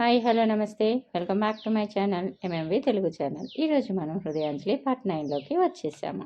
Hi hello నమస్తే welcome back to my channel MMV Telugu channel. ఈరోజు మనం హృదయాంజలి పార్ట్ 9లోకి వచ్చేసాము.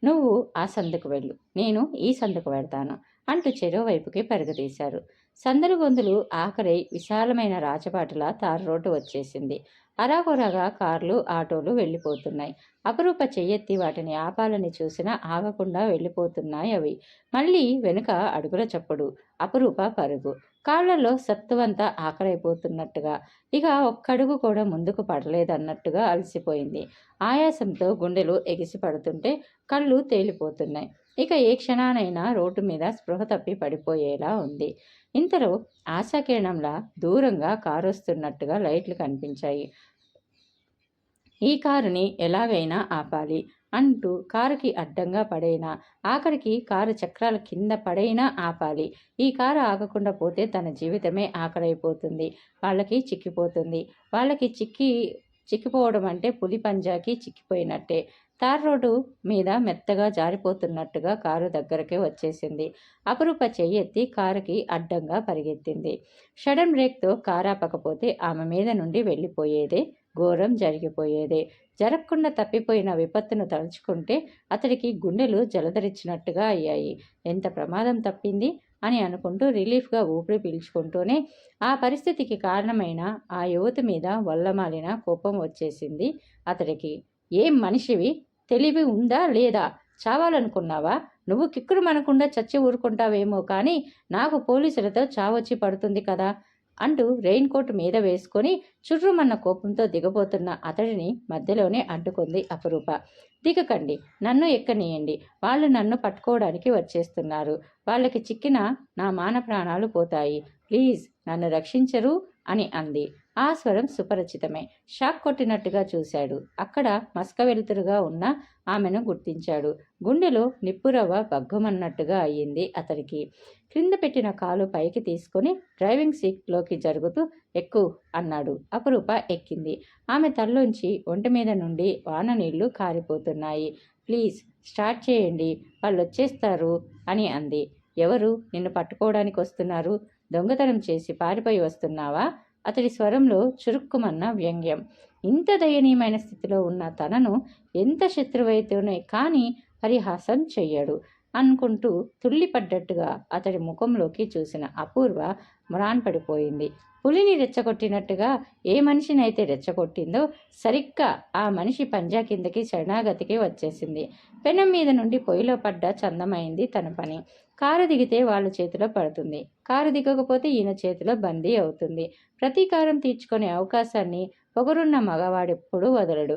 నువ్వు ఆ సందుకు వెళ్ళు, నేను ఈ సందుకు వెళ్తాను అంటూ చెరోవైపుకి పరుగుతీశారు. సందులు గొంతులు ఆఖరై విశాలమైన రాచపాటులా తారు రోడ్డు వచ్చేసింది. అరాకొరగా కార్లు ఆటోలు వెళ్ళిపోతున్నాయి. అపరూప చెయ్యెత్తి వాటిని ఆపాలని చూసినా ఆగకుండా వెళ్ళిపోతున్నాయి అవి. మళ్ళీ వెనుక అడుగుల చప్పుడు, అపరూప పరుగు. కాళ్లలో సత్తువంతా ఆఖరైపోతున్నట్టుగా, ఇక ఒక్కడుగు కూడా ముందుకు పడలేదన్నట్టుగా అలసిపోయింది. ఆయాసంతో గుండెలు ఎగిసి పడుతుంటే కళ్ళు తేలిపోతున్నాయి. ఇక ఏ క్షణానైనా రోడ్డు మీద స్పృహ తప్పి పడిపోయేలా ఉంది. ఇంతలో ఆశాకిరణంలా దూరంగా కారు వస్తున్నట్టుగా లైట్లు కనిపించాయి. ఈ కారుని ఎలాగైనా ఆపాలి అంటూ కారుకి అడ్డంగా పడైనా, ఆఖరికి కారు చక్రాల కింద పడైనా ఆపాలి. ఈ కారు ఆగకుండా పోతే తన జీవితమే ఆఖరైపోతుంది. వాళ్ళకి చిక్కిపోతుంది. వాళ్ళకి చిక్కిపోవడం అంటే పులి పంజాకి చిక్కిపోయినట్టే. తార్ రోడ్డు మీద మెత్తగా జారిపోతున్నట్టుగా కారు దగ్గరకే వచ్చేసింది. అపరూప చెయ్యెత్తి కారుకి అడ్డంగా పరిగెత్తింది. సడన్ బ్రేక్తో కారు ఆపకపోతే ఆమె మీద నుండి వెళ్ళిపోయేదే, ఘోరం జరిగిపోయేదే. జరగకుండా తప్పిపోయిన విపత్తును తలుచుకుంటే అతడికి గుండెలు జలధరించినట్టుగా అయ్యాయి. ఎంత ప్రమాదం తప్పింది అని అనుకుంటూ రిలీఫ్గా ఊపిరి పీల్చుకుంటూనే ఆ పరిస్థితికి కారణమైన ఆ యువతి మీద వల్లమాలిన కోపం వచ్చేసింది అతడికి. ఏం మనిషివి? తెలివి ఉందా లేదా? చావాలనుకున్నావా? నువ్వు కిక్కురు మనకుండా చచ్చి ఊరుకుంటావేమో కానీ నాకు పోలీసులతో చావొచ్చి పడుతుంది కదా అంటూ రెయిన్ కోట్ మీద వేసుకొని చుర్రుమన్న కోపంతో దిగబోతున్న అతడిని మధ్యలోనే అడ్డుకుంది అపరూప. దిగకండి, నన్ను ఎక్కనీయండి. వాళ్ళు నన్ను పట్టుకోవడానికి వచ్చేస్తున్నారు. వాళ్ళకి చిక్కిన నా మాన ప్రాణాలు పోతాయి. ప్లీజ్ నన్ను రక్షించరు అని అంది. ఆ స్వరం సుపరిచితమే. షాక్ కొట్టినట్టుగా చూశాడు. అక్కడ మస్క వెలుతురుగా ఉన్న ఆమెను గుర్తించాడు. గుండెలో నిప్పురవ్వ బగ్గుమన్నట్టుగా అయ్యింది అతనికి. క్రింద పెట్టిన కాలు పైకి తీసుకొని డ్రైవింగ్ సీట్లోకి జరుగుతూ ఎక్కు అన్నాడు. అపరూప ఎక్కింది. ఆమె తల్లోంచి ఒంటి మీద నుండి వాన నీళ్లు కారిపోతున్నాయి. ప్లీజ్ స్టార్ట్ చేయండి, వాళ్ళు వచ్చేస్తారు అని అంది. ఎవరు నిన్ను పట్టుకోవడానికి వస్తున్నారు? దొంగతనం చేసి పారిపోయి వస్తున్నావా? అతడి స్వరంలో చురుక్కుమన్న వ్యంగ్యం. ఇంత దయనీయమైన స్థితిలో ఉన్న తనను ఎంత శత్రువైతేనే కానీ పరిహాసం చెయ్యడు అనుకుంటూ తుల్లిపడ్డట్టుగా అతడి ముఖంలోకి చూసిన అపూర్వ మ్రాన్పడిపోయింది. పులిని రెచ్చగొట్టినట్టుగా ఏ మనిషినైతే రెచ్చగొట్టిందో సరిగ్గా ఆ మనిషి పంజా కిందకి శరణాగతికి వచ్చేసింది. పెనం మీద నుండి పొయ్యిలో పడ్డ చందమైంది తన పని. కారు దిగితే వాళ్ళ చేతిలో పడుతుంది. కారు దిగకపోతే ఈయన చేతిలో బందీ అవుతుంది. ప్రతీకారం తీర్చుకునే అవకాశాన్ని పొగరున్న మగవాడెప్పుడూ వదలడు.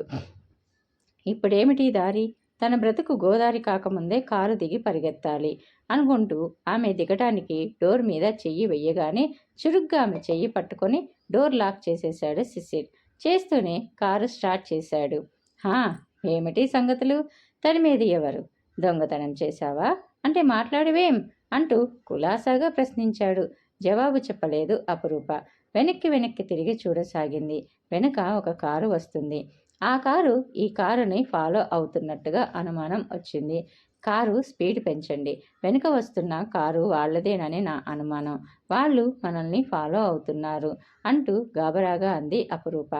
ఇప్పుడేమిటి దారి? తన బ్రతుకు గోదారి కాకముందే కారు దిగి పరిగెత్తాలి అనుకుంటూ ఆమె దిగటానికి డోర్ మీద చెయ్యి వెయ్యగానే చురుగ్గా ఆమె చెయ్యి పట్టుకొని డోర్ లాక్ చేసేశాడు శిశిర్. చేస్తూనే కారు స్టార్ట్ చేశాడు. హా, ఏమిటి సంగతులు? తరిమేది ఎవరు? దొంగతనం చేశావా అంటే మాట్లాడవేం అంటూ కులాసాగా ప్రశ్నించాడు. జవాబు చెప్పలేదు అపరూప. వెనక్కి తిరిగి చూడసాగింది. వెనక ఒక కారు వస్తుంది. ఆ కారు ఈ కారుని ఫాలో అవుతున్నట్టుగా అనుమానం వచ్చింది. కారు స్పీడ్ పెంచండి, వెనుక వస్తున్న కారు వాళ్ళదేనని నా అనుమానం. వాళ్ళు మనల్ని ఫాలో అవుతున్నారు అంటూ గాబరాగా అంది అపరూప.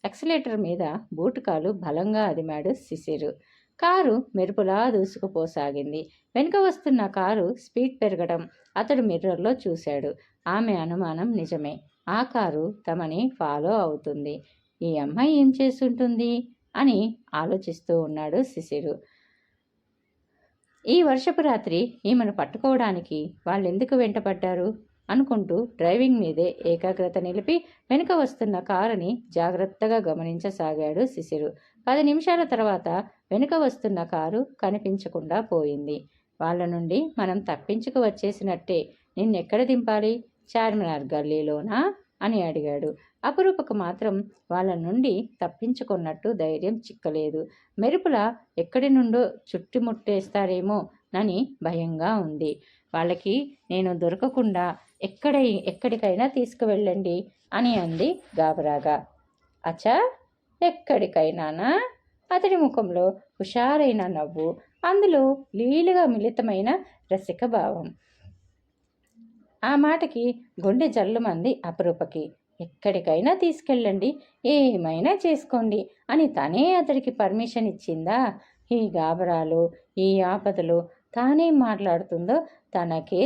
ఎక్సలేటర్ మీద బూటుకాలు బలంగా అదిమాడు శిశిరు. కారు మెరుపులా దూసుకుపోసాగింది. వెనుక వస్తున్న కారు స్పీడ్ పెరగడం అతడు మిర్రర్లో చూశాడు. ఆమె అనుమానం నిజమే. ఆ కారు తమని ఫాలో అవుతుంది. ఈ అమ్మాయి ఏం చేస్తుంటుంది అని ఆలోచిస్తూ ఉన్నాడు శిశిరు. ఈ వర్షపు రాత్రి ఈమెను పట్టుకోవడానికి వాళ్ళెందుకు వెంటపడ్డారు అనుకుంటూ డ్రైవింగ్ మీదే ఏకాగ్రత నిలిపి వెనుక వస్తున్న కారుని జాగ్రత్తగా గమనించసాగాడు శిశిరు. 10 నిమిషాల తర్వాత వెనుక వస్తున్న కారు కనిపించకుండా పోయింది. వాళ్ళ నుండి మనం తప్పించుకు వచ్చేసినట్టే. నిన్నెక్కడ దింపాలి? చార్మినార్ గల్లీలోనా అని అడిగాడు. అపరూపకు మాత్రం వాళ్ళ నుండి తప్పించుకున్నట్టు ధైర్యం చిక్కలేదు. మెరుపులా ఎక్కడి నుండో చుట్టుముట్టేస్తారేమో నని భయంగా ఉంది. వాళ్ళకి నేను దొరకకుండా ఎక్కడికైనా తీసుకువెళ్ళండి అని అంది గాబరాగా. అచ్చా, ఎక్కడికైనానా? అతడి ముఖంలో హుషారైన నవ్వు, అందులో లీలుగా మిళితమైన రసిక భావం. ఆ మాటకి గుండె జల్లుమంది అపరూపకి. ఎక్కడికైనా తీసుకెళ్ళండి, ఏమైనా చేసుకోండి అని తనే అతడికి పర్మిషన్ ఇచ్చిందా? ఈ గాబరాలు, ఈ ఆపదలు తానేం మాట్లాడుతుందో తనకే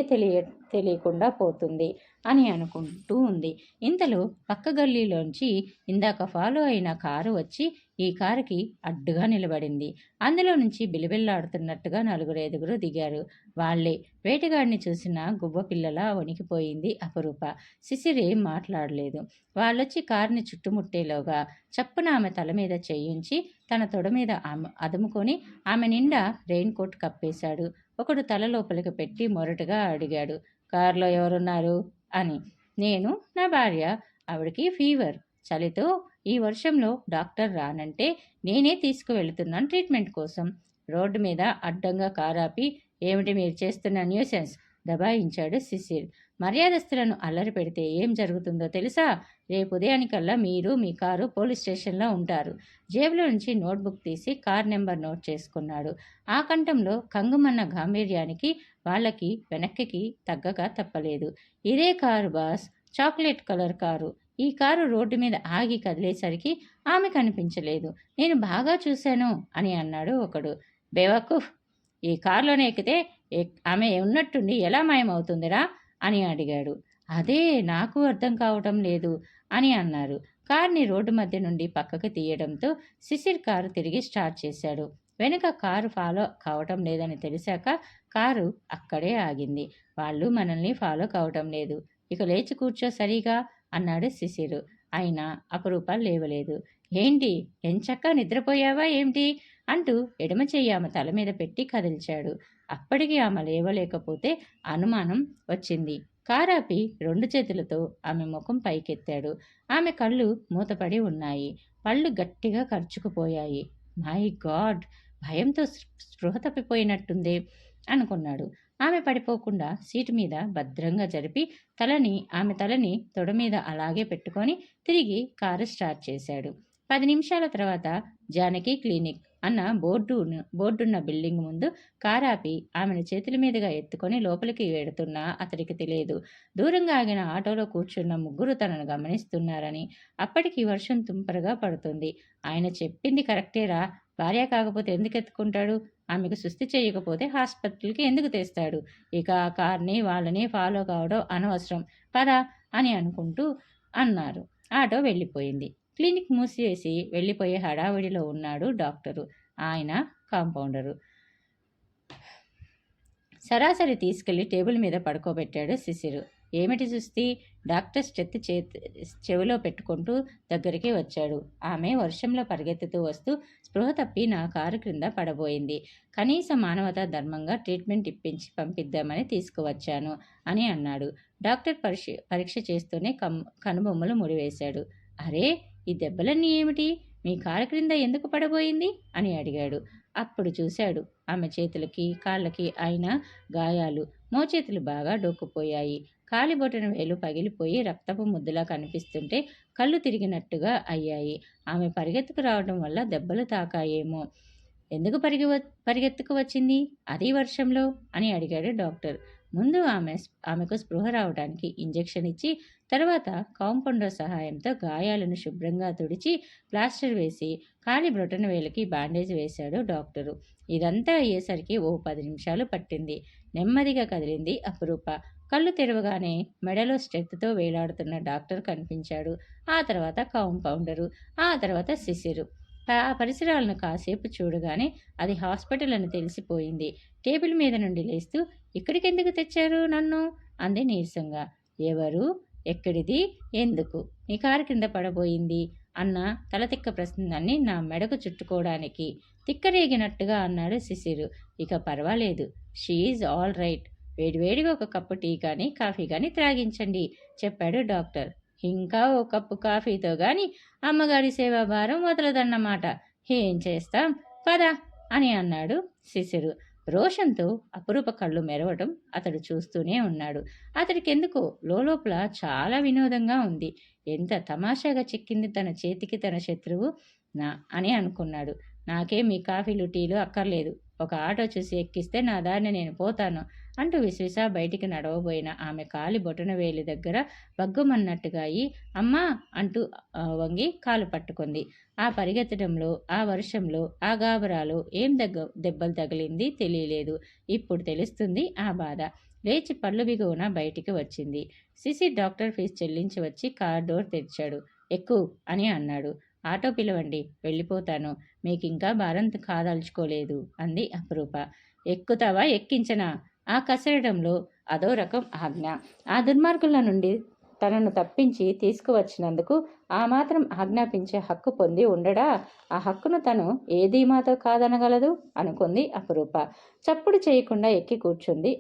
తెలియకుండా పోతుంది అని అనుకుంటూ ఉంది. ఇంతలో పక్క గల్లీలోంచి ఇందాక ఫాలో అయిన కారు వచ్చి ఈ కారుకి అడ్డుగా నిలబడింది. అందులో నుంచి బిలబిల్లాడుతున్నట్టుగా నలుగురైదుగురు దిగారు. వాళ్లే. వేటగాడిని చూసిన గువ్వ పిల్లలా వణికిపోయింది అపరూప. శిశిరేం మాట్లాడలేదు. వాళ్ళొచ్చి కారుని చుట్టుముట్టేలోగా చప్పున ఆమె తల మీద చెయ్యుంచి తన తొడ మీద అదుముకొని ఆమె నిండా రెయిన్ కోట్ కప్పేశాడు. ఒకడు తల లోపలికి పెట్టి మొరటుగా అడిగాడు, కారులో ఎవరున్నారు అని. నేను, నా భార్య. ఆవిడకి ఫీవర్, చలితో ఈ వర్షంలో డాక్టర్ రానంటే నేనే తీసుకువెళుతున్నాను ట్రీట్మెంట్ కోసం. రోడ్డు మీద అడ్డంగా కారాపి ఏమిటి మీరు చేస్తున్న న్యూసెన్స్ దబాయించాడు శిశిర్. మర్యాదస్తులను అల్లరి పెడితే ఏం జరుగుతుందో తెలుసా? రేపు ఉదయానికల్లా మీరు మీ కారు పోలీస్ స్టేషన్లో ఉంటారు. జేబులో నుంచి నోట్బుక్ తీసి కార్ నెంబర్ నోట్ చేసుకున్నాడు. ఆ కంఠంలో కంగుమన్న గాంభీర్యానికి వాళ్ళకి వెనక్కి తగ్గక తప్పలేదు. ఇదే car boss, chocolate colour car. ఈ కారు రోడ్డు మీద ఆగి కదిలేసరికి ఆమె కనిపించలేదు. నేను బాగా చూశాను అని అన్నాడు ఒకడు. బేవకూఫ్, ఈ కారులోనే ఎక్కితే ఆమె ఉన్నట్టుండి ఎలా మాయమవుతుందిరా అని అడిగాడు. అదే నాకు అర్థం కావటం లేదు అని అన్నారు. కార్ని రోడ్డు మధ్య నుండి పక్కకు తీయడంతో శిశిర్ కారు తిరిగి స్టార్ట్ చేశాడు. వెనుక కారు ఫాలో కావటం లేదని తెలిసాక కారు అక్కడే ఆగింది. వాళ్ళు మనల్ని ఫాలో కావటం లేదు, ఇక లేచి కూర్చో సరిగా అన్నాడు శిశిరు. అయినా అపరూప లేవలేదు. ఏంటి, ఎంచక్కా నిద్రపోయావా ఏమిటి అంటూ ఎడమ చెయ్యి ఆమె తల మీద పెట్టి కదిల్చాడు. అప్పటికి ఆమె లేవలేకపోతే అనుమానం వచ్చింది. కారాపి 2 చేతులతో ఆమె ముఖం పైకెత్తాడు. ఆమె కళ్ళు మూతపడి ఉన్నాయి. పళ్ళు గట్టిగా ఖర్చుకుపోయాయి. మై గాడ్, భయంతో స్పృహ తప్పిపోయినట్టుందే అనుకున్నాడు. ఆమె పడిపోకుండా సీటు మీద భద్రంగా జరిపి ఆమె తలని తొడ మీద అలాగే పెట్టుకొని తిరిగి కారు స్టార్ట్ చేశాడు. 10 నిమిషాల తర్వాత జానకి క్లినిక్ అన్న బోర్డున్న బిల్డింగ్ ముందు కారాపి ఆమెను చేతుల మీదుగా ఎత్తుకొని లోపలికి వెడుతున్నా అతడికి తెలియదు. దూరంగా ఆగిన ఆటోలో కూర్చున్న ముగ్గురు తనను గమనిస్తున్నారని. అప్పటికి వర్షం తుంపరగా పడుతుంది. ఆయన చెప్పింది కరెక్టేరా, భార్య కాకపోతే ఎందుకు ఎత్తుకుంటాడు? ఆమెకు సుస్థి చేయకపోతే హాస్పిటల్కి ఎందుకు తెస్తాడు? ఇక ఆ కార్ని వాళ్ళని ఫాలో కావడం అనవసరం, పదా అని అనుకుంటూ అన్నారు. ఆటో వెళ్ళిపోయింది. క్లినిక్ మూసివేసి వెళ్ళిపోయే హడావిడిలో ఉన్నాడు డాక్టరు, ఆయన కాంపౌండరు. సరాసరి తీసుకెళ్లి టేబుల్ మీద పడుకోబెట్టాడు శిశిరు. ఏమిటి సుస్థి? డాక్టర్ స్టెత్ చెవిలో పెట్టుకుంటూ దగ్గరికి వచ్చాడు. ఆమె వర్షంలో పరిగెత్తుతూ వస్తూ స్పృహ తప్పి నా కారు క్రింద పడబోయింది. కనీస మానవతా ధర్మంగా ట్రీట్మెంట్ ఇప్పించి పంపిద్దామని తీసుకువచ్చాను అని అన్నాడు. డాక్టర్ పరీక్ష చేస్తూనే కనుబొమ్మలు ముడివేశాడు. అరే, ఈ దెబ్బలన్నీ ఏమిటి? మీ కారు క్రింద ఎందుకు పడబోయింది అని అడిగాడు. అప్పుడు చూశాడు ఆమె చేతులకి కాళ్ళకి అయిన గాయాలు. మోచేతులు బాగా డోక్కుపోయాయి. కాలిబొటన వేలు పగిలిపోయి రక్తపు ముద్దలా కనిపిస్తుంటే కళ్ళు తిరిగినట్టుగా అయ్యాయి. ఆమె పరిగెత్తుకు రావడం వల్ల దెబ్బలు తాకాయేమో. ఎందుకు పరిగెత్తుకు వచ్చింది అది వర్షంలో అని అడిగాడు డాక్టర్. ముందు ఆమెకు స్పృహ రావడానికి ఇంజెక్షన్ ఇచ్చి తర్వాత కాంపౌండర్ సహాయంతో గాయాలను శుభ్రంగా తుడిచి ప్లాస్టర్ వేసి కాలి బ్రొటన వేలకి బ్యాండేజ్ వేశాడు డాక్టరు. ఇదంతా అయ్యేసరికి ఓ 10 నిమిషాలు పట్టింది. నెమ్మదిగా కదిలింది అపరూప. కళ్ళు తెరవగానే మెడలో స్ట్రెత్తో వేలాడుతున్న డాక్టర్ కనిపించాడు. ఆ తర్వాత కాంపౌండరు, ఆ తర్వాత శిశిరు. ఆ పరిసరాలను కాసేపు చూడగానే అది హాస్పిటల్ అని తెలిసిపోయింది. టేబుల్ మీద నుండి లేస్తూ, ఇక్కడికెందుకు తెచ్చారు నన్ను అంది నీరసంగా. ఎవరు, ఎక్కడిది, ఎందుకు నీ కారు కింద పడబోయింది అన్న తలతిక్క ప్రశ్నలన్నీ నా మెడకు చుట్టుకోవడానికి తిక్కరేగినట్టుగా అన్నాడు శిశిరు. ఇక పర్వాలేదు, షీఈజ్ ఆల్ రైట్. వేడివేడిగా ఒక కప్పు టీ కానీ కాఫీ కానీ త్రాగించండి చెప్పాడు డాక్టర్. ఇంకా ఓ కప్పు కాఫీతో గాని అమ్మగారి సేవాభారం వదలదన్నమాట. ఏం చేస్తాం, పద అని అన్నాడు శిశిరు. రోషంతో అపురూప కళ్ళు మెరవటం అతడు చూస్తూనే ఉన్నాడు. అతడికెందుకో లోపల చాలా వినోదంగా ఉంది. ఎంత తమాషాగా చిక్కింది తన చేతికి తన శత్రువు అని అనుకున్నాడు. నాకేం మీ కాఫీలు టీలు అక్కర్లేదు, ఒక ఆటో చూసి ఎక్కిస్తే నా దారిని నేను పోతాను అంటూ విశ్విసా బయటికి నడవబోయిన ఆమె కాలి బొటన వేలి దగ్గర బగ్గుమన్నట్టుగా అయి అమ్మా అంటూ వంగి కాలు పట్టుకుంది. ఆ పరిగెత్తడంలో, ఆ వర్షంలో, ఆ గాబరాలో ఏం దెబ్బలు తగిలింది తెలియలేదు. ఇప్పుడు తెలుస్తుంది ఆ బాధ. లేచి పళ్ళు బిగువున బయటికి వచ్చింది. సిసి డాక్టర్ ఫీజు చెల్లించి వచ్చి కార్ డోర్ తెరిచాడు. ఎక్కు అని అన్నాడు. ఆటో పిలవండి, వెళ్ళిపోతాను. మీకింకా భారం కాదలుచుకోలేదు అంది అపరూప. ఎక్కుతావా ఎక్కించనా? ఆ కసరడంలో అదో రకం ఆజ్ఞ. ఆ దుర్మార్గుల నుండి తనను తప్పించి తీసుకువచ్చినందుకు ఆ మాత్రం ఆజ్ఞాపించే హక్కు పొంది ఉండడా? ఆ హక్కును తను ఏ ధీమాతో కాదనగలదు అనుకుంది అపరూప. చప్పుడు చేయకుండా ఎక్కి కూర్చుంది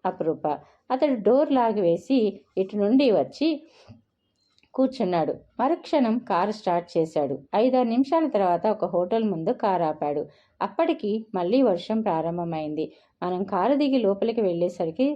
అపరూప. అతడు డోర్ లాగివేసి ఇటు నుండి వచ్చి కూర్చున్నాడు. మరుక్షణం కారు స్టార్ట్ చేశాడు. 5-6 నిమిషాల తర్వాత ఒక హోటల్ ముందు కారు ఆపాడు. అప్పటికి మళ్ళీ వర్షం ప్రారంభమైంది. మనం కారు దిగి లోపలికి వెళ్ళేసరికి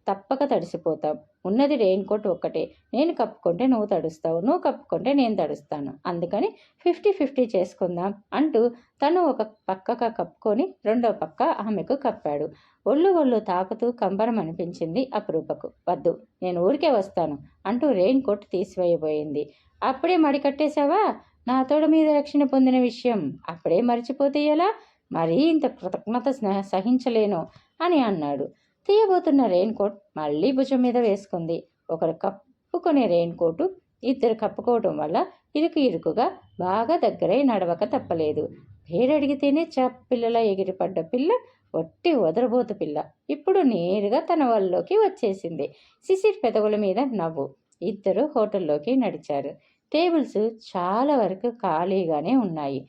తప్పక తడిసిపోతాం. ఉన్నది రెయిన్ కోట్ ఒక్కటే. నేను కప్పుకుంటే నువ్వు తడుస్తావు, నువ్వు కప్పుకుంటే నేను తడుస్తాను. అందుకని 50-50 చేసుకుందాం అంటూ తను ఒక పక్కగా కప్పుకొని రెండో పక్క ఆమెకు కప్పాడు. ఒళ్ళు తాకుతూ కంబరం అనిపించింది అపరూపకు. వద్దు, నేను ఊరికే వస్తాను అంటూ రెయిన్ కోట్ తీసివేయబోయింది. అప్పుడే మడికట్టేశావా? నా తోడ మీద రక్షణ పొందిన విషయం అప్పుడే మరిచిపోతే ఎలా? మరీ ఇంత కృతజ్ఞత సహించలేను అని అన్నాడు. తీయబోతున్న రెయిన్ కోట్ మళ్ళీ భుజం మీద వేసుకుంది. ఒకరు కప్పుకునే రెయిన్ కోటు ఇద్దరు కప్పుకోవటం వల్ల ఇరుకుగా బాగా దగ్గరై నడవక తప్పలేదు. పేరడిగితేనే పిల్లల ఎగిరిపడ్డ పిల్ల, ఒట్టి వదరబోతు పిల్ల ఇప్పుడు నేరుగా తన వాళ్ళలోకి వచ్చేసింది. శిశిర్ పెదవుల మీద నవ్వు. ఇద్దరు హోటల్లోకి నడిచారు. టేబుల్స్ చాలా వరకు ఖాళీగానే ఉన్నాయి.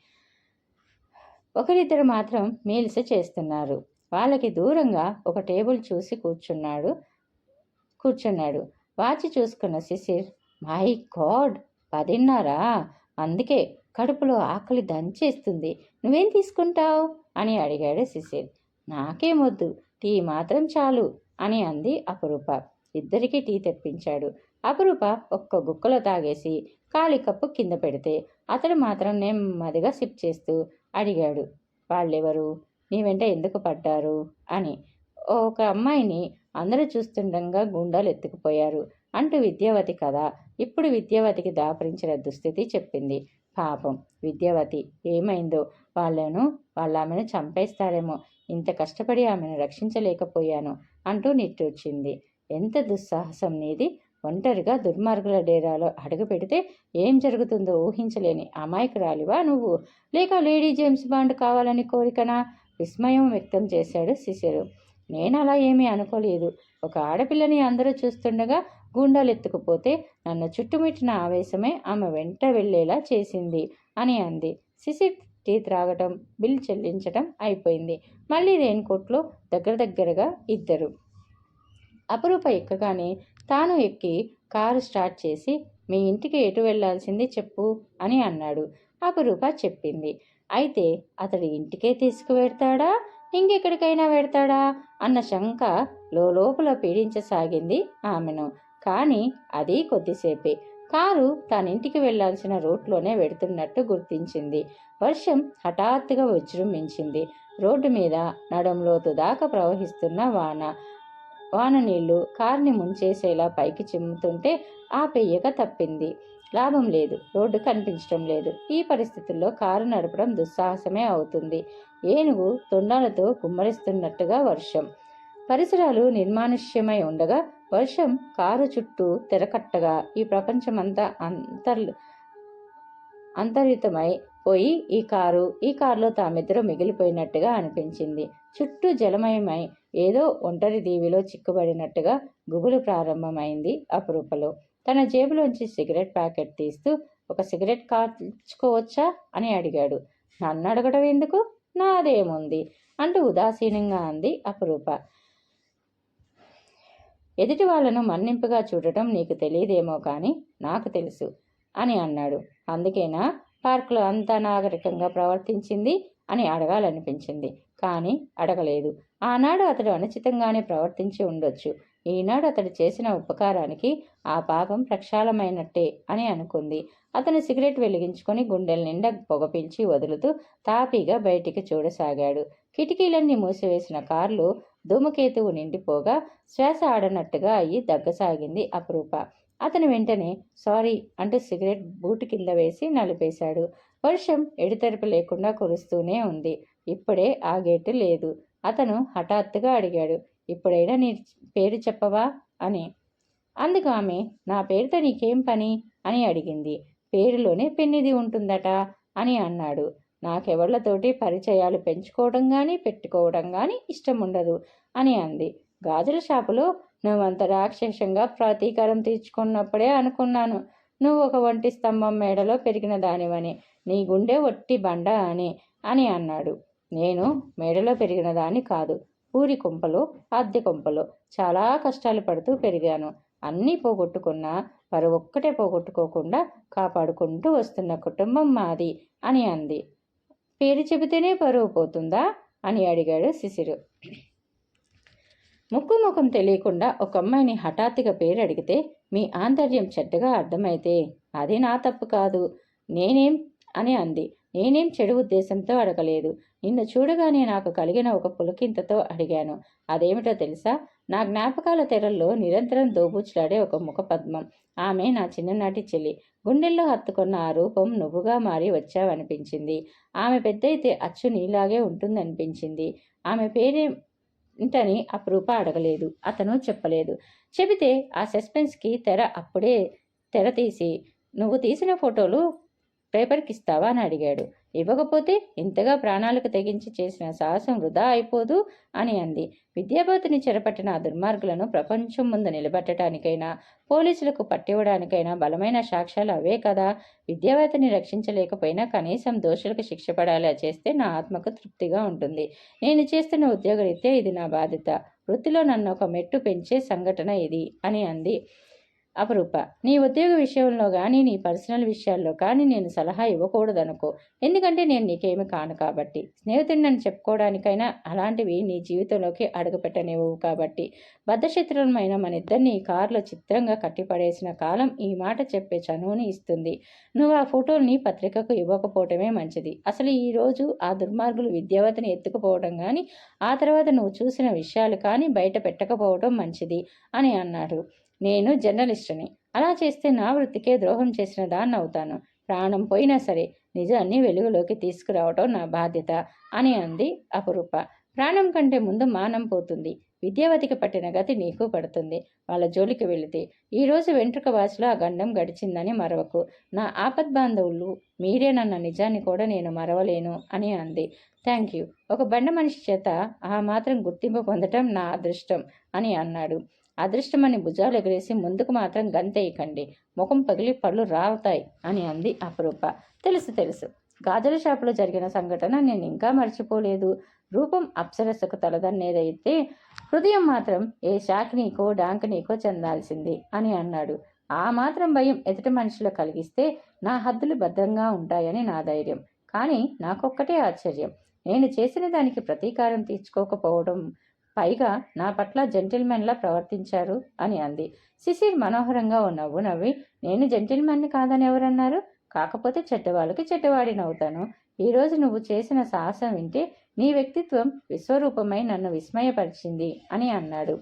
ఒకరిద్దరు మాత్రం మీల్స్ చేస్తున్నారు. వాళ్ళకి దూరంగా ఒక టేబుల్ చూసి కూర్చున్నాడు. వాచి చూసుకున్న శిశిర్, మై గాడ్, 10:30. అందుకే కడుపులో ఆకలి దంచేస్తుంది. నువ్వేం తీసుకుంటావు అని అడిగాడు శిశిర్. నాకేమొద్దు, టీ మాత్రం చాలు అని అంది అపరూప. ఇద్దరికీ టీ తెప్పించాడు. అపరూప ఒక్క గుక్కలో తాగేసి ఖాళీ కప్పు కింద పెడితే అతడు మాత్రం నెమ్మదిగా సిప్ చేస్తూ అడిగాడు, వాళ్ళెవరు? నీ వెంట ఎందుకు పడ్డారు అని. ఒక అమ్మాయిని అందరూ చూస్తుండగా గుండాలు ఎత్తుకుపోయారు అంటూ విద్యావతి కదా ఇప్పుడు విద్యావతికి దాపరించిన దుస్థితి చెప్పింది. పాపం విద్యావతి, ఏమైందో? ఆమెను చంపేస్తారేమో. ఇంత కష్టపడి ఆమెను రక్షించలేకపోయాను అంటూ నిట్టూర్చింది. ఎంత దుస్సాహసం నీది! ఒంటరిగా దుర్మార్గుల డేరాలో అడుగు పెడితే ఏం జరుగుతుందో ఊహించలేని అమాయకురాలివా నువ్వు? లేక లేడీ జేమ్స్ బాండ్ కావాలని కోరికనా? విస్మయం వ్యక్తం చేశాడు శిశిరు. నేనలా ఏమీ అనుకోలేదు. ఒక ఆడపిల్లని అందరూ చూస్తుండగా గూండాలెత్తుకుపోతే నన్ను చుట్టుముట్టిన ఆవేశమే ఆమె వెంట వెళ్ళేలా చేసింది అని అంది. శిశిర్ టీ త్రాగటం, బిల్ చెల్లించటం అయిపోయింది. మళ్ళీ రెయిన్ కోట్లో దగ్గరగా ఇద్దరు. అపరూప ఎక్కగానే తాను ఎక్కి కారు స్టార్ట్ చేసి, మీ ఇంటికి ఎటు వెళ్లాల్సింది చెప్పు అని అన్నాడు. అపరూప చెప్పింది. అయితే అతడి ఇంటికే తీసుకువెడతాడా, ఇంకెక్కడికైనా వెడతాడా అన్న శంక లోపల పీడించసాగింది ఆమెను. కానీ అది కొద్దిసేపే. కారు తానింటికి వెళ్లాల్సిన రూట్లోనే వెడుతున్నట్టు గుర్తించింది. వర్షం హఠాత్తుగా విజృంభించింది. రోడ్డు మీద నడుంలోతు దాకా ప్రవహిస్తున్న వాన నీళ్లు కార్ని ముంచేసేలా పైకి చిమ్ముతుంటే ఆపెయ్యక తప్పింది. లాభం లేదు, రోడ్డు కనిపించడం లేదు. ఈ పరిస్థితుల్లో కారు నడపడం దుస్సాహసమే అవుతుంది. ఏనుగు తొండాలతో గుమ్మరిస్తున్నట్టుగా వర్షం. పరిసరాలు నిర్మానుష్యమై ఉండగా వర్షం కారు చుట్టూ తెరకట్టగా ఈ ప్రపంచమంతా అంతర్హితమై పోయి ఈ కారులో తామిద్దరూ మిగిలిపోయినట్టుగా అనిపించింది. చుట్టూ జలమయమై ఏదో ఒంటరి దీవిలో చిక్కుబడినట్టుగా గుబులు ప్రారంభమైంది అపరూపలో. తన జేబులోంచి సిగరెట్ ప్యాకెట్ తీస్తూ, ఒక సిగరెట్ కాల్చుకోవచ్చా అని అడిగాడు. నన్ను అడగడం ఎందుకు, నాదేముంది అంటూ ఉదాసీనంగా అంది అపరూప. ఎదుటి వాళ్లను మన్నింపుగా చూడటం నీకు తెలియదేమో కానీ నాకు తెలుసు అని అన్నాడు. అందుకేనా పార్కులో అంతా నాగరికంగా ప్రవర్తించింది అని అడగాలనిపించింది. కానీ అడగలేదు. ఆనాడు అతడు అనుచితంగానే ప్రవర్తించి ఉండొచ్చు. ఈనాడు అతడు చేసిన ఉపకారానికి ఆ పాపం ప్రక్షాళమైనట్టే అని అనుకుంది. అతను సిగరెట్ వెలిగించుకొని గుండెల నిండా పొగ పీల్చి వదులుతూ తాపీగా బయటికి చూడసాగాడు. కిటికీలన్నీ మూసివేసిన కారులో ధూమకేతువు నిండిపోగా శ్వాస ఆడనట్టుగా అయ్యి దగ్గసాగింది అపురూప. అతను వెంటనే సారీ అంటూ సిగరెట్ బూటు కింద వేసి నలిపేశాడు. వర్షం ఎడతెరపి లేకుండా కురుస్తూనే ఉంది. ఇప్పుడే ఆగేట్టు లేదు. అతను హఠాత్తుగా అడిగాడు, ఇప్పుడైనా నీ పేరు చెప్పవా అని. అందుకు ఆమె, నా పేరుతో నీకేం పని అని అడిగింది. పేరులోనే పెన్నిది ఉంటుందట అని అన్నాడు. నాకెవళ్లతోటి పరిచయాలు పెంచుకోవడం కానీ పెట్టుకోవడం కానీ ఇష్టం ఉండదు అని అంది. గాజుల షాపులో నువ్వంత రాక్షసంగా ప్రతీకారం తీర్చుకున్నప్పుడే అనుకున్నాను నువ్వు ఒక ఒంటి స్తంభం మేడలో పెరిగిన దానివని, నీ గుండె ఒట్టి బండ అని అన్నాడు. నేను మేడలో పెరిగిన దాన్ని కాదు, పూరి కుంపలో అద్దె కుంపలో చాలా కష్టాలు పడుతూ పెరిగాను. అన్నీ పోగొట్టుకున్నా ఒక్కటే పోగొట్టుకోకుండా కాపాడుకుంటూ వస్తున్న కుటుంబం మాది అని అంది. పేరు చెబితేనే పరువు పోతుందా అని అడిగాడు శిశిరు. ముక్కు ముఖం తెలియకుండా ఒక అమ్మాయిని హఠాత్తుగా పేరు అడిగితే మీ ఆంతర్యం చెడ్డగా అర్థమైతే అది నా తప్పు కాదు. నేనేం అని అంది. నేనేం చెడు ఉద్దేశంతో అడగలేదు. నిన్ను చూడగానే నాకు కలిగిన ఒక పులకింతతో అడిగాను. అదేమిటో తెలుసా? నా జ్ఞాపకాల తెరల్లో నిరంతరం దోబూచులాడే ఒక ముఖపద్మం. ఆమె నా చిన్ననాటి చెల్లి. గుండెల్లో హత్తుకున్న ఆ రూపం నువ్వుగా మారి వచ్చావనిపించింది. ఆమె పెద్దయితే అచ్చు నీలాగే ఉంటుందనిపించింది. ఆమె పేరేంటని అపురూప అడగలేదు. అతను చెప్పలేదు. చెబితే ఆ సస్పెన్స్కి అప్పుడే తెర తీసి నువ్వు తీసిన ఫోటోలు పేపర్కి ఇస్తావా అని అడిగాడు. ఇవ్వకపోతే ఇంతగా ప్రాణాలకు తెగించి చేసిన సాహసం వృధా అయిపోదు అని అంది. విద్యాభాతిని చెరపట్టిన ఆ దుర్మార్గులను ప్రపంచం ముందు నిలబెట్టడానికైనా పోలీసులకు పట్టివ్వడానికైనా బలమైన సాక్ష్యాలు అవే కదా. విద్యాభాతిని రక్షించలేకపోయినా కనీసం దోషులకు శిక్ష పడాలా చేస్తే నా ఆత్మకు తృప్తిగా ఉంటుంది. నేను చేస్తున్న ఉద్యోగరీత్యా ఇది నా బాధ్యత. వృత్తిలో నన్ను ఒక మెట్టు పెంచే సంఘటన ఇది అని అంది అపురూప. నీ ఉద్యోగ విషయంలో కానీ నీ పర్సనల్ విషయాల్లో కానీ నేను సలహా ఇవ్వకూడదనుకో. ఎందుకంటే నేను నీకేమి కాను కాబట్టి. స్నేహితుడిని చెప్పుకోవడానికైనా అలాంటివి నీ జీవితంలోకి అడుగుపెట్టనివ్వవు కాబట్టి. బద్ధశత్రులమైన మన ఇద్దరిని ఈ కారులో చిత్రంగా కట్టిపడేసిన కాలం ఈ మాట చెప్పే చనువుని ఇస్తుంది. నువ్వు ఆ ఫోటోల్ని పత్రికకు ఇవ్వకపోవటమే మంచిది. అసలు ఈరోజు ఆ దుర్మార్గులు విద్యావతిని ఎత్తుకుపోవడం కానీ ఆ తర్వాత నువ్వు చూసిన విషయాలు కానీ బయట పెట్టకపోవడం మంచిది అని అన్నాడు. నేను జర్నలిస్టుని. అలా చేస్తే నా వృత్తికే ద్రోహం చేసిన దాన్ని అవుతాను. ప్రాణం పోయినా సరే నిజాన్ని వెలుగులోకి తీసుకురావటం నా బాధ్యత అని అంది అపురూప. ప్రాణం కంటే ముందు మానం పోతుంది. విద్యావతికి పట్టిన గతి నీకు పడుతుంది. వాళ్ళ జోలికి వెళితే ఈరోజు వెంట్రుక వాసిలో ఆ గండం గడిచిందని మరవకు. నా ఆపద్బాంధవులు మీరేనన్న నిజాన్ని కూడా నేను మరవలేను అని అంది. Thank you. ఒక బండ మనిషి చేత ఆ మాత్రం గుర్తింపు పొందటం నా అదృష్టం అని అన్నాడు. అదృష్టమని భుజాలు ఎగరేసి ముందుకు మాత్రం గంతేయకండి, ముఖం పగిలి పళ్ళు రావుతాయి అని అంది అపురూప. తెలుసు. గాజుల షాపులో జరిగిన సంఘటన నేను ఇంకా మర్చిపోలేదు. రూపం అప్సరస్సుకు తలదన్నేదైతే హృదయం మాత్రం ఏ శాకినీకో డాంకనీకో చెందాల్సింది అని అన్నాడు. ఆ మాత్రం భయం ఎదుటి మనిషిలో కలిగిస్తే నా హద్దులు భద్రంగా ఉంటాయని నా ధైర్యం. కానీ నాకొక్కటే ఆశ్చర్యం, నేను చేసిన దానికి ప్రతీకారం తీర్చుకోకపోవడం, పైగా నా పట్ల జెంటిల్మెన్లా ప్రవర్తించారు అని అంది. శిశిర్ మనోహరంగా ఓ నవ్వు నవ్వి, నేను జెంటిల్మెన్ని కాదని ఎవరన్నారు? కాకపోతే చెడ్డవాళ్ళకి చెడ్డవాడినవుతాను. ఈరోజు నువ్వు చేసిన సాహసం వింటే నీ వ్యక్తిత్వం విశ్వరూపమై నన్ను విస్మయపరిచింది అని అన్నాడు.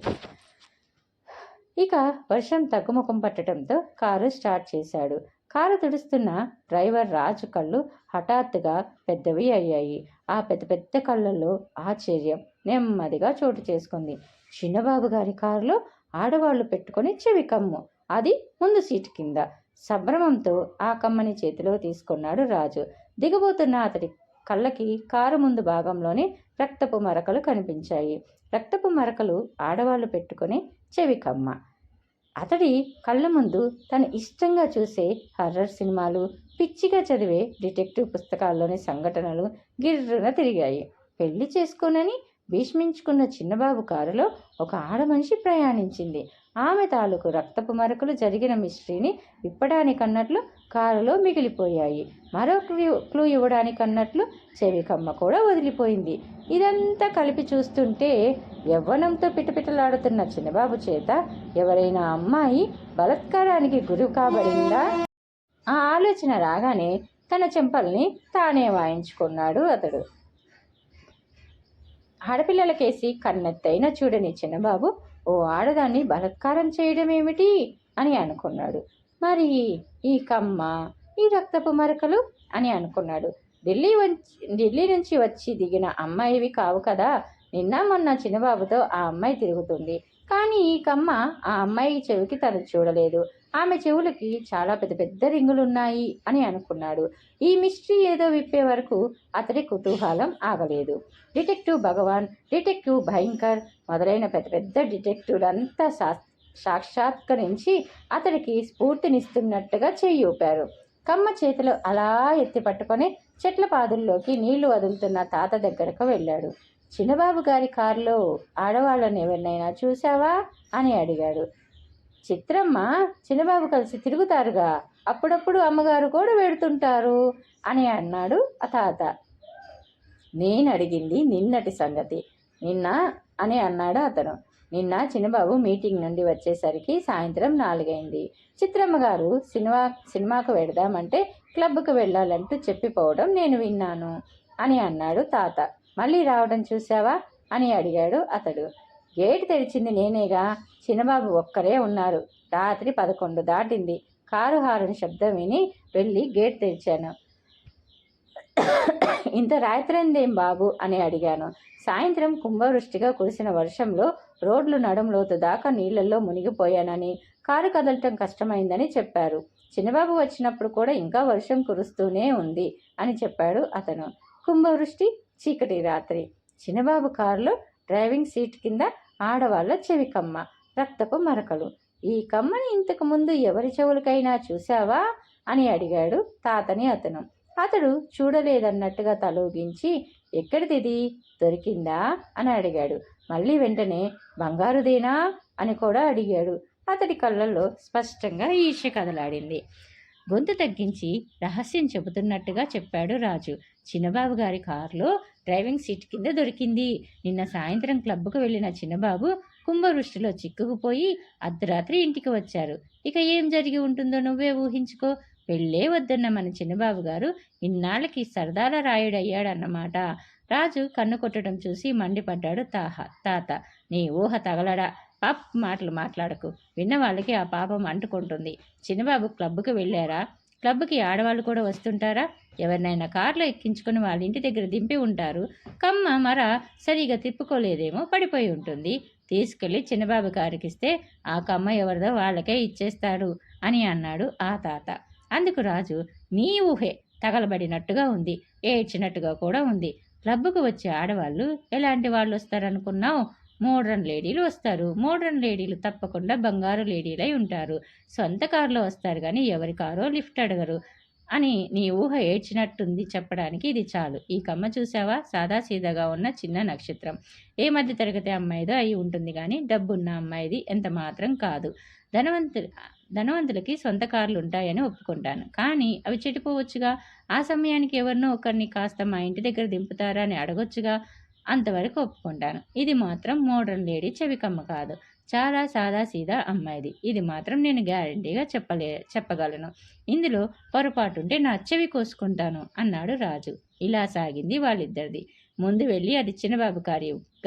ఇక వర్షం తగ్గుముఖం పట్టడంతో కారు స్టార్ట్ చేశాడు. కారు తుడుస్తున్న డ్రైవర్ రాజు కళ్ళు హఠాత్తుగా పెద్దవి అయ్యాయి. ఆ పెద్ద పెద్ద కళ్ళల్లో ఆశ్చర్యం నెమ్మదిగా చోటు చేసుకుంది. చిన్నబాబు గారి కారులో ఆడవాళ్లు పెట్టుకొని చెవి కమ్ము, అది ముందు సీటు కింద. సంభ్రమంతో ఆ కమ్మని చేతిలో తీసుకున్నాడు రాజు. దిగబోతున్న అతడి కళ్ళకి కారు ముందు భాగంలోనే రక్తపు మరకలు కనిపించాయి. రక్తపు మరకలు ఆడవాళ్లు పెట్టుకుని చెవి కమ్మ. అతడి కళ్ళ ముందు తను ఇష్టంగా చూసే హర్రర్ సినిమాలు, పిచ్చిగా చదివే డిటెక్టివ్ పుస్తకాల్లోని సంఘటనలు గిర్రున తిరిగాయి. పెళ్లి చేసుకోనని భీష్మించుకున్న చిన్నబాబు కారులో ఒక ఆడమనిషి ప్రయాణించింది. ఆమె తాలూకు రక్తపు మరకలు జరిగిన మిస్టరీని విప్పడానికన్నట్లు కారులో మిగిలిపోయాయి. మరో క్లూ ఇవ్వడానికన్నట్లు చెవి కమ్మ కూడా వదిలిపోయింది. ఇదంతా కలిపి చూస్తుంటే యవ్వనంతో పిటపిటలాడుతున్న చిన్నబాబు చేత ఎవరైనా అమ్మాయి బలాత్కారానికి గురి కాబడిందా? ఆ ఆలోచన రాగానే తన చెంపల్ని తానే వాయించుకున్నాడు అతడు. ఆడపిల్లలకేసి కన్నెత్తైన చూడని చిన్నబాబు ఓ ఆడదాన్ని బలాత్కారం చేయడం ఏమిటి అని అనుకున్నాడు. మరి ఈ కమ్మ, ఈ రక్తపు మరకలు అని అనుకున్నాడు. ఢిల్లీ నుంచి వచ్చి దిగిన అమ్మాయివి కావు కదా. నిన్న మొన్న చిన్నబాబుతో ఆ అమ్మాయి తిరుగుతుంది. కానీ ఈ కమ్మ ఆ అమ్మాయి చెవికి తను చూడలేదు. ఆమె చెవులకి చాలా పెద్ద పెద్ద రింగులున్నాయి అని అనుకున్నాడు. ఈ మిస్టరీ ఏదో విప్పే వరకు అతడి కుతూహలం ఆగలేదు. డిటెక్టివ్ భగవాన్, డిటెక్టివ్ భయంకర్ మొదలైన పెద్ద పెద్ద డిటెక్టివ్లంతా సాక్షాత్కరించి అతడికి స్ఫూర్తినిస్తున్నట్టుగా చెయ్యి ఊపారు. కమ్మ చేతులు అలా ఎత్తి పట్టుకొని చెట్ల పాదుల్లోకి నీళ్లు వదులుతున్న తాత దగ్గరకు వెళ్ళాడు. చిన్నబాబు గారి కారులో ఆడవాళ్ళని ఎవరినైనా చూసావా అని అడిగాడు. చిత్రమ్మ, చిన్నబాబు కలిసి తిరుగుతారుగా, అప్పుడప్పుడు అమ్మగారు కూడా వెడుతుంటారు అని అన్నాడు ఆ తాత. నేను అడిగింది నిన్నటి సంగతి. నిన్న అని అన్నాడు అతను. నిన్న చిన్నబాబు మీటింగ్ నుండి వచ్చేసరికి సాయంత్రం 4 అయింది. చిత్రమ్మ గారు సినిమాకు వెడదామంటే క్లబ్కు వెళ్ళాలంటూ చెప్పిపోవడం నేను విన్నాను అని అన్నాడు తాత. మళ్ళీ రావడం చూసావా అని అడిగాడు అతడు. గేటు తెరిచింది నేనేగా. చిన్నబాబు ఒక్కరే ఉన్నారు. రాత్రి 11 దాటింది. కారు హారన్ శబ్దం విని వెళ్ళి గేట్ తెరిచాను. ఇంత రాత్రిందేం బాబు అని అడిగాను. సాయంత్రం కుంభవృష్టిగా కురిసిన వర్షంలో రోడ్లు నడుంలోతు దాకా నీళ్లలో మునిగిపోయానని, కారు కదలటం కష్టమైందని చెప్పారు. చిన్నబాబు వచ్చినప్పుడు కూడా ఇంకా వర్షం కురుస్తూనే ఉంది అని చెప్పాడు అతను. కుంభవృష్టి, చీకటి రాత్రి. చిన్నబాబు కారులో డ్రైవింగ్ సీట్ కింద ఆడవాళ్ళ చెవి కమ్మ, రక్తపు మరకలు. ఈ కమ్మని ఇంతకు ముందు ఎవరి చెవులకైనా చూశావా అని అడిగాడు తాతని అతను. అతడు చూడలేదన్నట్టుగా తలూగించి, ఎక్కడిది, దొరికిందా అని అడిగాడు. మళ్ళీ వెంటనే బంగారుదేనా అని కూడా అడిగాడు. అతడి కళ్ళల్లో స్పష్టంగా ఈర్ష్య కదలాడింది. గొంతు తగ్గించి రహస్యం చెబుతున్నట్టుగా చెప్పాడు రాజు. చిన్నబాబు గారి కారులో డ్రైవింగ్ సీట్ కింద దొరికింది. నిన్న సాయంత్రం క్లబ్కు వెళ్ళిన చిన్నబాబు కుంభవృష్టిలో చిక్కుకుపోయి అర్ధరాత్రి ఇంటికి వచ్చారు. ఇక ఏం జరిగి ఉంటుందో నువ్వే ఊహించుకో. పెళ్ళే వద్దన్న మన చిన్నబాబు గారు ఇన్నాళ్ళకి సరదాల రాయుడయ్యాడన్నమాట. రాజు కన్ను కొట్టడం చూసి మండిపడ్డాడు తాత. నీ ఊహ తగలడా. పాప మాటలు మాట్లాడకు. విన్న వాళ్ళకి ఆ పాపం అంటుకుంటుంది. చిన్నబాబు క్లబ్కి వెళ్ళారా? క్లబ్కి ఆడవాళ్ళు కూడా వస్తుంటారా? ఎవరినైనా కారులో ఎక్కించుకొని వాళ్ళ ఇంటి దగ్గర దింపి ఉంటారు. కమ్మ మర సరిగా తిప్పుకోలేదేమో, పడిపోయి ఉంటుంది. తీసుకెళ్ళి చిన్నబాబు కారుకిస్తే ఆ కమ్మ ఎవరిదో వాళ్ళకే ఇచ్చేస్తాడు అని అన్నాడు ఆ తాత. అందుకు రాజు, నీ ఊహే తగలబడినట్టుగా ఉంది, ఏడ్చినట్టుగా కూడా ఉంది. క్లబ్కు వచ్చే ఆడవాళ్ళు ఎలాంటి వాళ్ళు వస్తారనుకున్నావు? మోడ్రన్ లేడీలు వస్తారు. మోడ్రన్ లేడీలు తప్పకుండా బంగారు లేడీలై ఉంటారు. సొంత కారులో వస్తారు కానీ ఎవరి కారో లిఫ్ట్ అడగరు అని నీ ఊహ ఏడ్చినట్టుంది చెప్పడానికి ఇది చాలు. ఈ కమ్మ చూసావా, సాదాసీదాగా ఉన్న చిన్న నక్షత్రం. ఏ మధ్య తరగతి అమ్మాయిదో అయి ఉంటుంది కానీ డబ్బున్న అమ్మాయిది ఎంత మాత్రం కాదు. ధనవంతులకి సొంత కార్లు ఉంటాయని ఒప్పుకుంటాను, కానీ అవి చెడిపోవచ్చుగా. ఆ సమయానికి ఎవరినో ఒకరిని కాస్త మా ఇంటి దగ్గర దింపుతారా అని అడగొచ్చుగా. అంతవరకు ఒప్పుకుంటాను. ఇది మాత్రం మోడ్రన్ లేడీ చెవికమ్మ కాదు, చాలా సాదాసీదా అమ్మాయిది. ఇది మాత్రం నేను గ్యారంటీగా చెప్పగలను. ఇందులో పొరపాటుంటే నా చెవి కోసుకుంటాను అన్నాడు రాజు. ఇలా సాగింది వాళ్ళిద్దరిది. ముందు వెళ్ళి అది చిన్నబాబు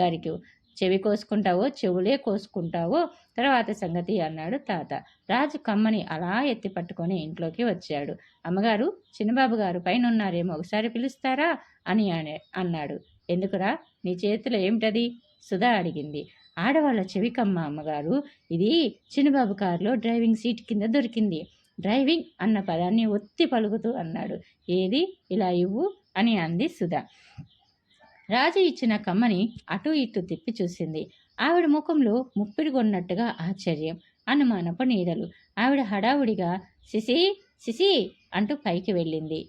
గారికి చెవి కోసుకుంటావో చెవులే కోసుకుంటావో తర్వాత సంగతి అన్నాడు తాత. రాజు కమ్మని అలా ఎత్తి పట్టుకొని ఇంట్లోకి వచ్చాడు. అమ్మగారు, చిన్నబాబు గారు పైన ఉన్నారేమో, ఒకసారి పిలుస్తారా అని అన్నాడు. ఎందుకురా, నీ చేతిలో ఏమిటది? సుధా అడిగింది. ఆడవాళ్ళ చెవికమ్మ అమ్మగారు. ఇది చిన్నబాబు కారులో డ్రైవింగ్ సీట్ కింద దొరికింది. డ్రైవింగ్ అన్న పదాన్ని ఒత్తి పలుకుతూ అన్నాడు. ఏది, ఇలా ఇవ్వు అని అంది సుధా. రాజు ఇచ్చిన కమ్మని అటు ఇటు తిప్పి చూసింది. ఆవిడ ముఖంలో ముప్పిరిగొన్నట్టుగా ఆశ్చర్యం, అనుమానపు నీడలు. ఆవిడ హడావుడిగా సిసి సిసి అంటూ పైకి వెళ్ళింది.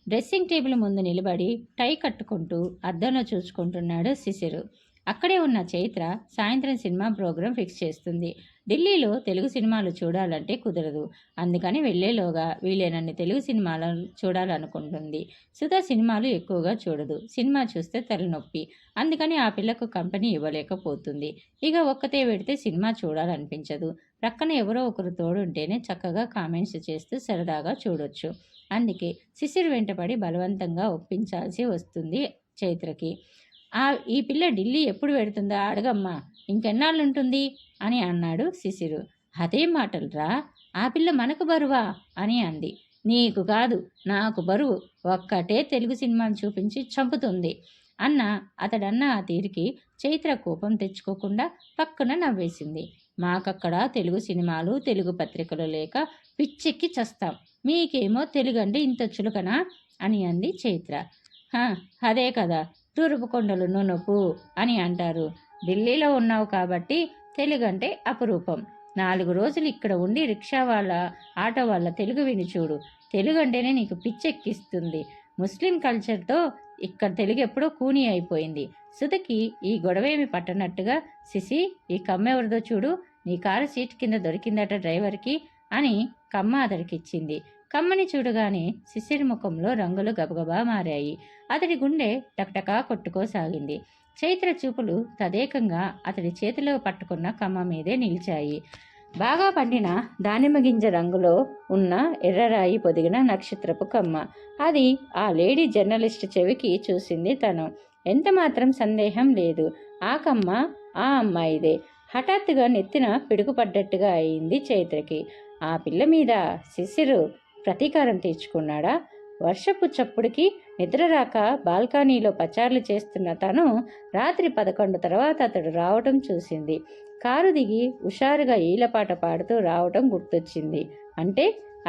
డ్రెస్సింగ్ టేబుల్ ముందు నిలబడి టై కట్టుకుంటూ అద్దంలో చూసుకుంటున్నాడు శిశిరు. అక్కడే ఉన్న చైత్ర సాయంత్రం సినిమా ప్రోగ్రాం ఫిక్స్ చేస్తుంది. ఢిల్లీలో తెలుగు సినిమాలు చూడాలంటే కుదరదు. అందుకని వెళ్లేలోగా వీలైనన్ని తెలుగు సినిమాలను చూడాలనుకుంటుంది. సుధా సినిమాలు ఎక్కువగా చూడదు. సినిమా చూస్తే తలనొప్పి. అందుకని ఆ పిల్లకు కంపెనీ ఇవ్వలేకపోతుంది. ఇక ఒక్కతే వెడితే సినిమా చూడాలనిపించదు. ప్రక్కన ఎవరో ఒకరు తోడుంటేనే చక్కగా కామెంట్స్ చేస్తూ సరదాగా చూడొచ్చు. అందుకే శిశిర్ వెంటపడి బలవంతంగా ఒప్పించాల్సి వస్తుంది చైత్రకి. ఈ పిల్ల ఢిల్లీ ఎప్పుడు వెడుతుందా అడగమ్మా, ఇంకెన్నాళ్ళుంటుంది అని అన్నాడు శిశిరు. అదేం మాటలురా, ఆ పిల్ల మనకు బరువా అని అంది. నీకు కాదు, నాకు బరువు. ఒక్కటే తెలుగు సినిమాను చూపించి చంపుతుంది అన్న అతడన్న ఆ తీరికి చైత్ర కోపం తెచ్చుకోకుండా పక్కన నవ్వేసింది. మాకక్కడ తెలుగు సినిమాలు తెలుగు పత్రికలు లేక పిచ్చెక్కి చస్తాం, మీకేమో తెలుగంటే ఇంత చులకనా అని అంది చైత్ర. అదే కదా, తూర్పు కొండలు నునుపు అని అంటారు. ఢిల్లీలో ఉన్నావు కాబట్టి తెలుగంటే అపురూపం. 4 రోజులు ఇక్కడ ఉండి రిక్షా వాళ్ళ ఆటో వాళ్ళ తెలుగు విని చూడు. తెలుగు అంటేనే నీకు పిచ్చెక్కిస్తుంది. ముస్లిం కల్చర్తో ఇక్కడ తెలుగు ఎప్పుడో కూని అయిపోయింది. సుధకి ఈ గొడవేమి పట్టనట్టుగా, సిసి ఈ కమ్మెవరిదో చూడు, నీ కారు సీట్ కింద దొరికిందట డ్రైవర్కి అని కమ్మ అతడికిచ్చింది. కమ్మని చూడగానే శిశిర్ ముఖంలో రంగులు గబగబా మారాయి. అతడి గుండె టక్టకా కొట్టుకోసాగింది. చైత్ర చూపులు తదేకంగా అతడి చేతిలో పట్టుకున్న కమ్మ మీదే నిలిచాయి. బాగా పండిన దానిమ్మ గింజ రంగులో ఉన్న ఎర్రరాయి పొదిగిన నక్షత్రపు కమ్మ. అది ఆ లేడీ జర్నలిస్ట్ చెవికి చూసింది తను. ఎంత మాత్రం సందేహం లేదు, ఆ కమ్మ ఆ అమ్మాయిదే. హఠాత్తుగా నెత్తిన పిడుగుపడ్డట్టుగా అయింది చైత్రకి. ఆ పిల్ల మీద శిశిరు ప్రతీకారం తీర్చుకున్నాడా? వర్షపు చప్పుడుకి నిద్ర రాక బాల్కనీలో పచార్లు చేస్తున్న తను రాత్రి 11 తర్వాత అతడు రావటం చూసింది. కారు దిగి హుషారుగా ఈలపాట పాడుతూ రావటం గుర్తొచ్చింది. అంటే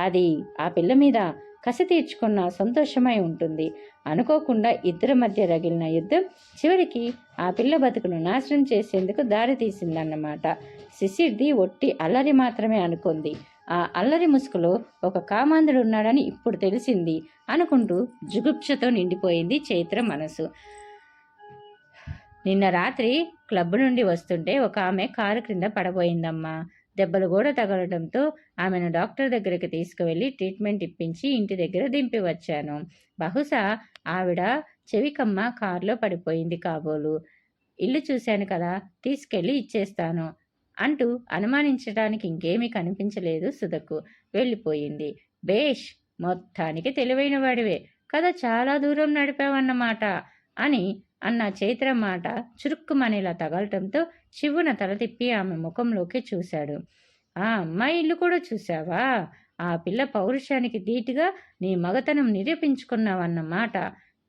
అది ఆ పిల్ల మీద కసి తీర్చుకున్న సంతోషమై ఉంటుంది. అనుకోకుండా ఇద్దరి మధ్య రగిలిన యుద్ధం చివరికి ఆ పిల్ల బతుకును నాశనం చేసేందుకు దారి తీసిందన్నమాట. శిశిర్ది ఒట్టి అల్లరి మాత్రమే అనుకుంది. ఆ అల్లరి ముసుగులో ఒక కామాంధుడు ఉన్నాడని ఇప్పుడు తెలిసింది అనుకుంటూ జుగుప్సతో నిండిపోయింది చైత్ర మనసు. నిన్న రాత్రి క్లబ్ నుండి వస్తుంటే ఒక ఆమె కారు క్రింద పడబోయిందమ్మా. దెబ్బలు కూడా తగలడంతో ఆమెను డాక్టర్ దగ్గరికి తీసుకువెళ్ళి ట్రీట్మెంట్ ఇప్పించి ఇంటి దగ్గర దింపి వచ్చాను. బహుశా ఆవిడ చెవికమ్మ కారులో పడిపోయింది కాబోలు. ఇల్లు చూశాను కదా, తీసుకెళ్ళి ఇచ్చేస్తాను అంటూ అనుమానించడానికి ఇంకేమీ కనిపించలేదు సుధకు. వెళ్ళిపోయింది. బేష్, మొత్తానికి తెలివైన వాడివే, కథ చాలా దూరం నడిపావన్నమాట అని అన్న చైత్ర మాట చురుక్కుమనేలా తగలటంతో చివ్వున తల తిప్పి ఆమె ముఖంలోకి చూశాడు. ఆ అమ్మాయి ఇల్లు కూడా చూశావా? ఆ పిల్ల పౌరుషానికి ధీటుగా నీ మగతనం నిరూపించుకున్నావన్నమాట.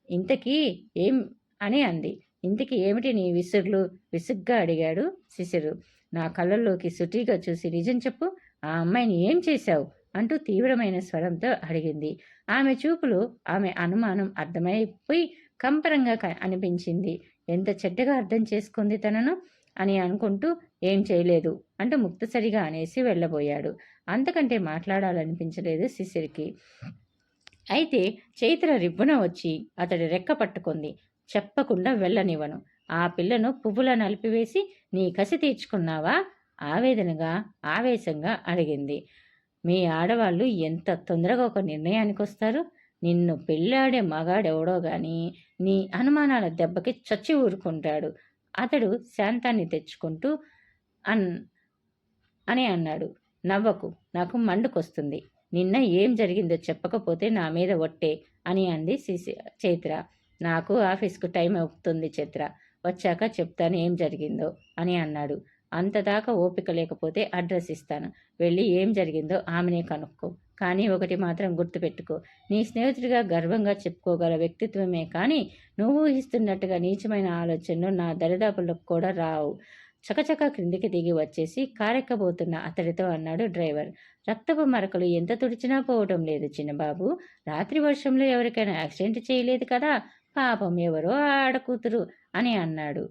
ఇంతకీ ఏం అని అంది. ఇంతకీ ఏమిటి నీ విసుర్లు? విసుగ్గా అడిగాడు శిశిరు. నా కళ్ళల్లోకి సుటిగా చూసి నిజం చెప్పు, ఆ అమ్మాయిని ఏం చేశావు అంటూ తీవ్రమైన స్వరంతో అడిగింది. ఆమె చూపులు ఆమె అనుమానం అర్థమైపోయి కంపరంగా అనిపించింది. ఎంత చెడ్డగా అర్థం చేసుకుంది తనను అని అనుకుంటూ ఏం చేయలేదు అంటూ ముక్తసరిగా అనేసి వెళ్ళబోయాడు. అంతకంటే మాట్లాడాలనిపించలేదు శిశిరికి. అయితే చైత్ర రిబ్బున వచ్చి అతడి రెక్క పట్టుకుంది. చెప్పకుండా వెళ్ళనివ్వను. ఆ పిల్లను పువ్వుల నలిపివేసి నీ కసి తీర్చుకున్నావా? ఆవేదనగా ఆవేశంగా అడిగింది. మీ ఆడవాళ్ళు ఎంత తొందరగా ఒక నిర్ణయానికి వస్తారు? నిన్ను పెళ్ళాడే మగాడెవడో గాని నీ అనుమానాల దెబ్బకి చచ్చి ఊరుకుంటాడు. అతడు శాంతాన్ని తెచ్చుకుంటూ అని అన్నాడు. నవ్వకు, నాకు మండుకొస్తుంది. నిన్న ఏం జరిగిందో చెప్పకపోతే నా మీద ఒట్టే అని అంది చైత్ర. నాకు ఆఫీస్కు టైం అవుతుంది చైత్ర, వచ్చాక చెప్తాను ఏం జరిగిందో అని అన్నాడు. అంతదాకా ఓపిక లేకపోతే అడ్రస్ ఇస్తాను, వెళ్ళి ఏం జరిగిందో ఆమెనే కనుక్కో. కానీ ఒకటి మాత్రం గుర్తుపెట్టుకో, నీ స్నేహితుడిగా గర్వంగా చెప్పుకోగల వ్యక్తిత్వమే కానీ నువ్వు ఊహిస్తున్నట్టుగా నీచమైన ఆలోచనలు నా దరిదాపులకు కూడా రావు. చకచక క్రిందికి దిగి వచ్చేసి కారెక్కబోతున్న అతడితో అన్నాడు డ్రైవర్. రక్తపు మరకలు ఎంత తుడిచినా పోవటం లేదు చిన్నబాబు. రాత్రి వర్షంలో ఎవరికైనా యాక్సిడెంట్ చేయలేదు కదా, పాపం ఎవరో ఆడకూతురు అని అన్నాడు.